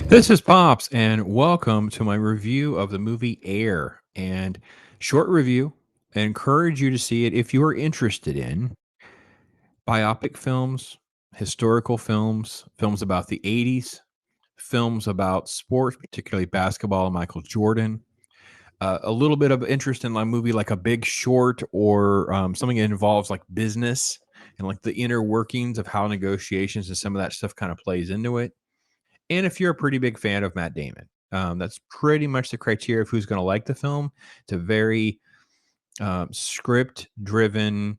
This is Pops, and welcome to my review of the movie Air. And short review, I encourage you to see it if you are interested in biopic films, historical films, films about the 80s, films about sports, particularly basketball and Michael Jordan. A little bit of interest in a movie like A Big Short or something that involves like business and like the inner workings of how negotiations and some of that stuff kind of plays into it. And if you're a pretty big fan of Matt Damon, that's pretty much the criteria of who's going to like the film. It's a very script driven,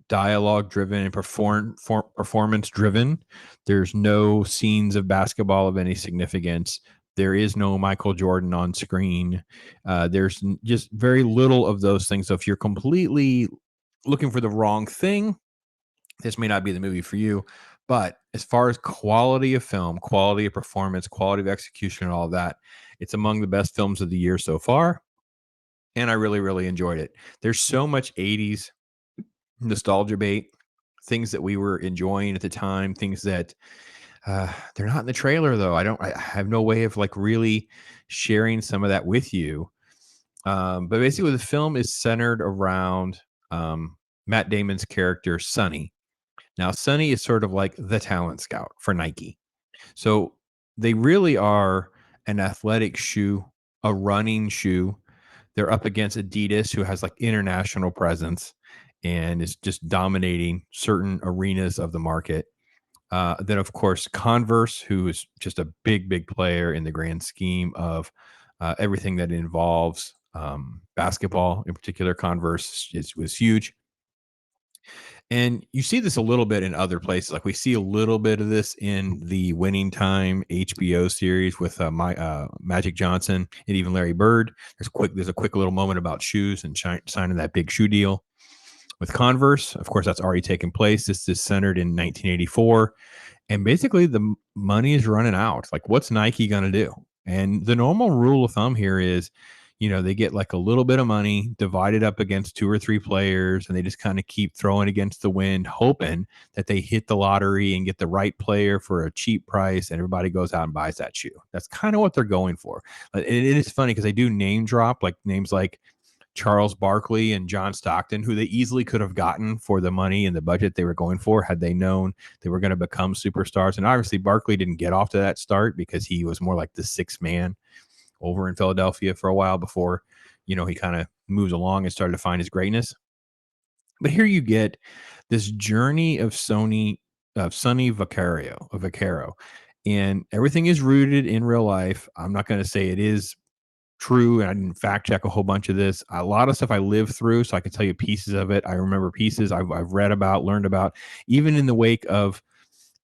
dialogue driven, and performance driven. There's no scenes of basketball of any significance. There is no Michael Jordan on screen. There's just very little of those things. So if you're completely looking for the wrong thing, this may not be the movie for you. But as far as quality of film, quality of performance, quality of execution, and all of that, it's among the best films of the year so far. And I really, really enjoyed it. There's so much 80s nostalgia bait, things that we were enjoying at the time, things that they're not in the trailer though. I have no way of like really sharing some of that with you. But basically, the film is centered around Matt Damon's character, Sonny. Now, Sonny is sort of like the talent scout for Nike. So they really are an athletic shoe, a running shoe. They're up against Adidas, who has like international presence and is just dominating certain arenas of the market. Then, of course, Converse, who is just a big, big player in the grand scheme of everything that involves basketball. In particular, Converse was huge. And you see this a little bit in other places. Like we see a little bit of this in the Winning Time HBO series with Magic Johnson and even Larry Bird. There's a quick little moment about shoes and signing that big shoe deal with Converse. Of course, that's already taken place. This is centered in 1984, and basically the money is running out. Like, what's Nike going to do? And the normal rule of thumb here is, they get like a little bit of money divided up against two or three players, and they just kind of keep throwing against the wind, hoping that they hit the lottery and get the right player for a cheap price, and everybody goes out and buys that shoe. That's kind of what they're going for. It is funny because they do name drop like names like Charles Barkley and John Stockton, who they easily could have gotten for the money and the budget they were going for had they known they were going to become superstars. And obviously, Barkley didn't get off to that start because he was more like the sixth man over in Philadelphia for a while before, he kind of moves along and started to find his greatness. But here you get this journey of Sonny Vaccaro, and everything is rooted in real life. I'm not going to say it is true, and I didn't fact check a whole bunch of this. A lot of stuff I lived through, so I can tell you pieces of it. I remember pieces I've read about, learned about, even in the wake of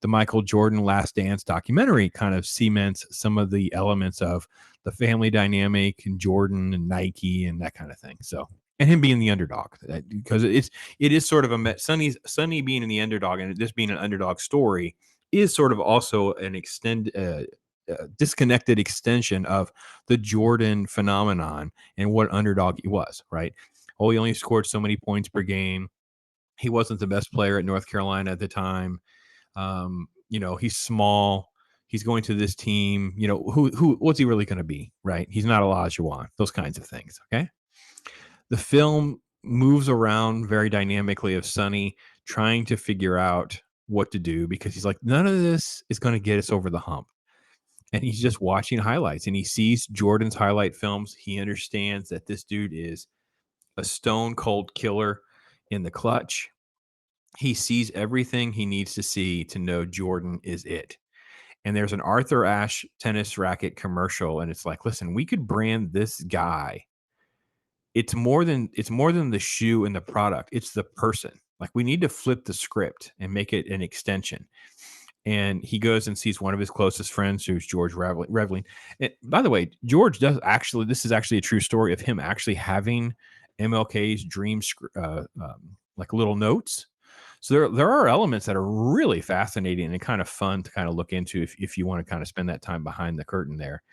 the Michael Jordan Last Dance documentary kind of cements some of the elements of the family dynamic and Jordan and Nike and that kind of thing. So, and him being the underdog, because it is sort of Sonny being in the underdog and this being an underdog story is sort of also an disconnected extension of the Jordan phenomenon and what underdog he was, right? Oh, he only scored so many points per game. He wasn't the best player at North Carolina at the time. He's small. He's going to this team. What's he really going to be, right? He's not Olajuwon. Those kinds of things. Okay. The film moves around very dynamically of Sonny trying to figure out what to do because he's like, none of this is going to get us over the hump. And he's just watching highlights and he sees Jordan's highlight films. He understands that this dude is a stone cold killer in the clutch. He sees everything he needs to see to know Jordan is it. And there's an Arthur Ashe tennis racket commercial, and it's like, listen, we could brand this guy. It's more than the shoe and the product. It's the person. Like we need to flip the script and make it an extension. And he goes and sees one of his closest friends, who's George Reveling. And by the way, George does actually. This is actually a true story of him actually having MLK's dreams, like little notes. So there are elements that are really fascinating and kind of fun to kind of look into if you want to kind of spend that time behind the curtain there.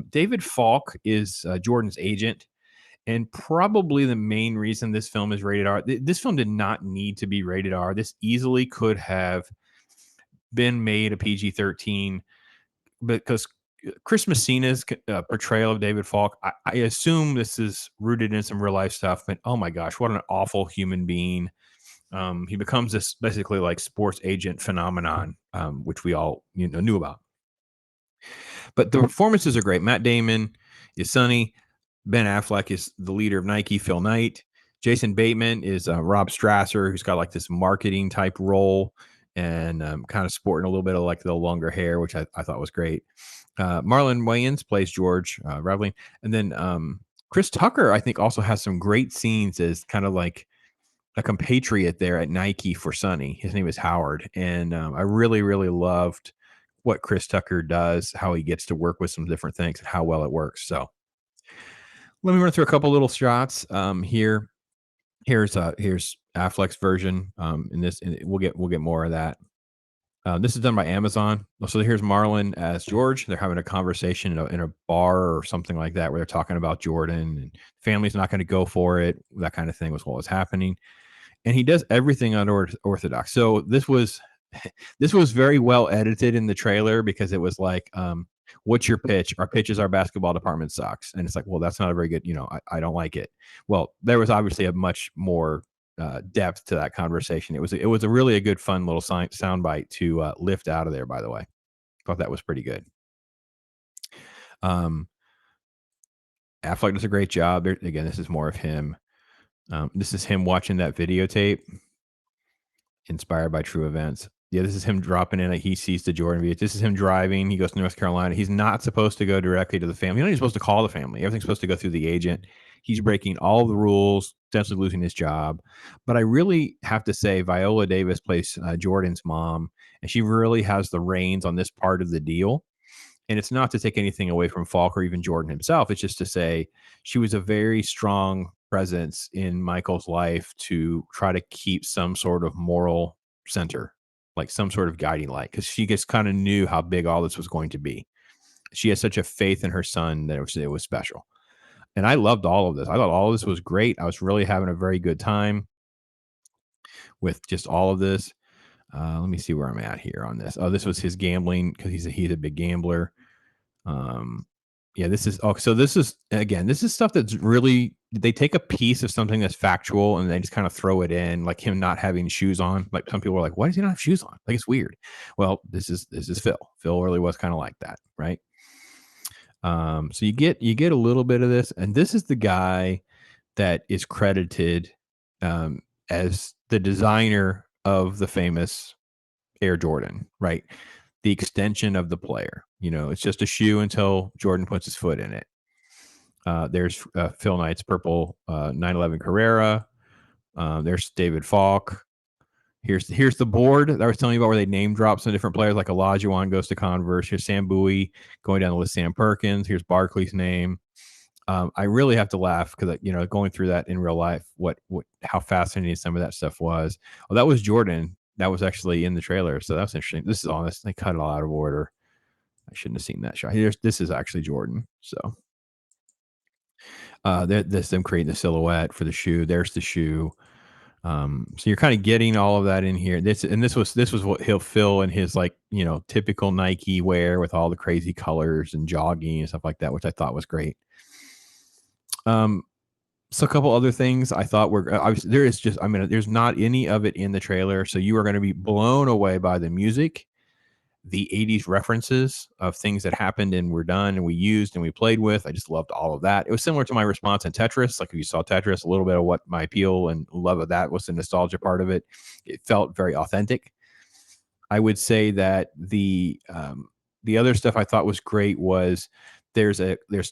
David Falk is Jordan's agent, and probably the main reason this film is rated R. This film did not need to be rated R. This easily could have been made a PG-13 because Chris Messina's portrayal of David Falk, I assume this is rooted in some real life stuff, but oh my gosh, what an awful human being. He becomes this basically like sports agent phenomenon, which we all knew about. But the performances are great. Matt Damon is Sonny. Ben Affleck is the leader of Nike, Phil Knight. Jason Bateman is Rob Strasser, who's got like this marketing type role and kind of sporting a little bit of like the longer hair, which I thought was great. Marlon Wayans plays George Raveling. And then Chris Tucker, I think, also has some great scenes as kind of like a compatriot there at Nike for Sonny. His name is Howard. And I really, really loved what Chris Tucker does, how he gets to work with some different things and how well it works. So let me run through a couple little shots here. Here's Affleck's version. In this, we'll get more of that. This is done by Amazon. So here's Marlon as George. They're having a conversation in a bar or something like that, where they're talking about Jordan and family's not going to go for it. That kind of thing was what was happening. And he does everything unorthodox. So this was very well edited in the trailer, because it was like, what's your pitch? Our pitch is our basketball department sucks. And it's like, well, that's not a very good, I don't like it. Well, there was obviously a much more depth to that conversation. It was a really a good, fun little soundbite to lift out of there, by the way. Thought that was pretty good. Affleck does a great job. Again, this is more of him. This is him watching that videotape, inspired by true events. Yeah, this is him dropping in. He sees the Jordan beach. This is him driving. He goes to North Carolina. He's not supposed to go directly to the family. He's not even supposed to call the family. Everything's supposed to go through the agent. He's breaking all the rules, potentially losing his job. But I really have to say, Viola Davis plays Jordan's mom, and she really has the reins on this part of the deal. And it's not to take anything away from Falk or even Jordan himself. It's just to say she was a very strong presence in Michael's life to try to keep some sort of moral center, like some sort of guiding light, because she just kind of knew how big all this was going to be. She has such a faith in her son that it was special. And I loved all of this. I thought all of this was great. I was really having a very good time with just all of this. Let me see where I'm at here on this. Oh, this was his gambling, because he's a big gambler. Yeah, this is this is stuff that's really, they take a piece of something that's factual and they just kind of throw it in, like him not having shoes on. Like some people are like, why does he not have shoes on? Like, it's weird. Well, this is Phil. Phil really was kind of like that, right? So you get a little bit of this, and this is the guy that is credited as the designer of the famous Air Jordan, right? The extension of the player. It's just a shoe until Jordan puts his foot in it. There's Phil Knight's purple 911 Carrera. There's David Falk. Here's the board that I was telling you about, where they name drop some different players, like Olajuwon goes to Converse. Here's Sam Bowie going down the list. Sam Perkins. Here's Barkley's name. I really have to laugh because going through that in real life, how fascinating some of that stuff was. Oh, that was Jordan. That was actually in the trailer, so that's interesting. This is honest. They cut it all out of order. I shouldn't have seen that shot. This is actually Jordan. So this them creating the silhouette for the shoe. There's the shoe. So you're kind of getting all of that in here. This was what he'll fill in his typical Nike wear with all the crazy colors and jogging and stuff like that, which I thought was great. So a couple other things I thought were obviously, there's not any of it in the trailer, so you are going to be blown away by the music, the 80s references of things that happened and were done and we used and we played with. I just loved all of that. It was similar to my response in Tetris. Like, if you saw Tetris, a little bit of what my appeal and love of that was the nostalgia part of it. It felt very authentic. I would say that the other stuff I thought was great was there's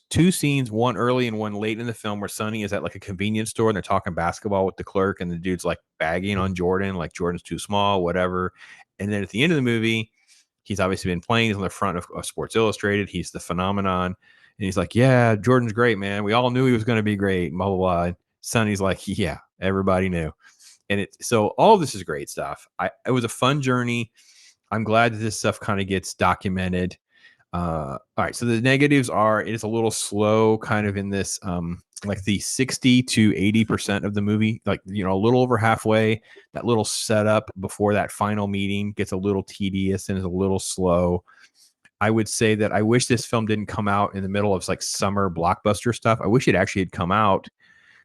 two scenes, one early and one late in the film, where Sonny is at like a convenience store and they're talking basketball with the clerk, and the dude's like bagging on Jordan, like Jordan's too small, whatever. And then at the end of the movie, he's obviously been playing. He's on the front of Sports Illustrated. He's the phenomenon. And he's like, yeah, Jordan's great, man. We all knew he was going to be great, blah, blah, blah. And Sonny's like, yeah, everybody knew. And so all of this is great stuff. It was a fun journey. I'm glad that this stuff kind of gets documented. All right. So the negatives are, it is a little slow kind of in this, like the 60 to 80% of the movie, like, a little over halfway, that little setup before that final meeting gets a little tedious and is a little slow. I would say that I wish this film didn't come out in the middle of like summer blockbuster stuff. I wish it actually had come out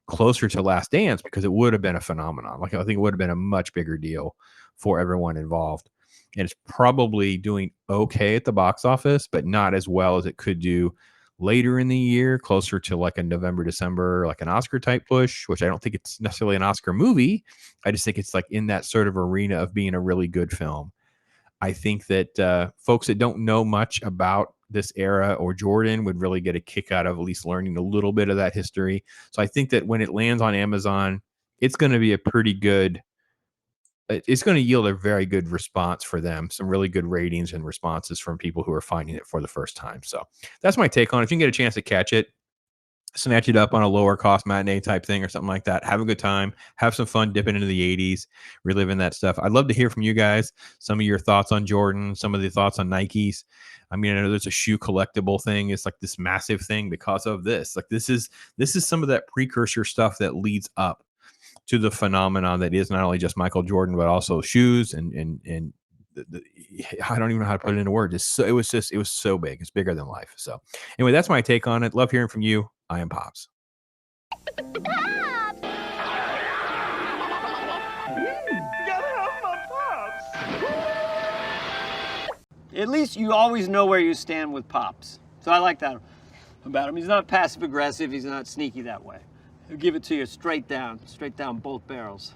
closer to Last Dance because it would have been a phenomenon. Like I think it would have been a much bigger deal for everyone involved. And it's probably doing okay at the box office, but not as well as it could do later in the year, closer to like a November, December, like an Oscar type push, which I don't think it's necessarily an Oscar movie. I just think it's like in that sort of arena of being a really good film. I think that folks that don't know much about this era or Jordan would really get a kick out of at least learning a little bit of that history. So I think that when it lands on Amazon, it's going to be a pretty good, it's going to yield a very good response for them. Some really good ratings and responses from people who are finding it for the first time. So that's my take on it. If you can get a chance to catch it, snatch it up on a lower cost matinee type thing or something like that. Have a good time, have some fun dipping into the 80s, reliving that stuff. I'd love to hear from you guys, some of your thoughts on Jordan, some of the thoughts on Nikes. I mean, I know there's a shoe collectible thing. It's like this massive thing because of this. Like this is some of that precursor stuff that leads up to the phenomenon that is not only just Michael Jordan, but also shoes and I don't even know how to put it into words. It was so big. It's bigger than life. So anyway, that's my take on it. Love hearing from you. I am Pops. Pops! Gotta have my Pops! At least you always know where you stand with Pops. So I like that about him. He's not passive aggressive. He's not sneaky that way. He'll give it to you straight down both barrels.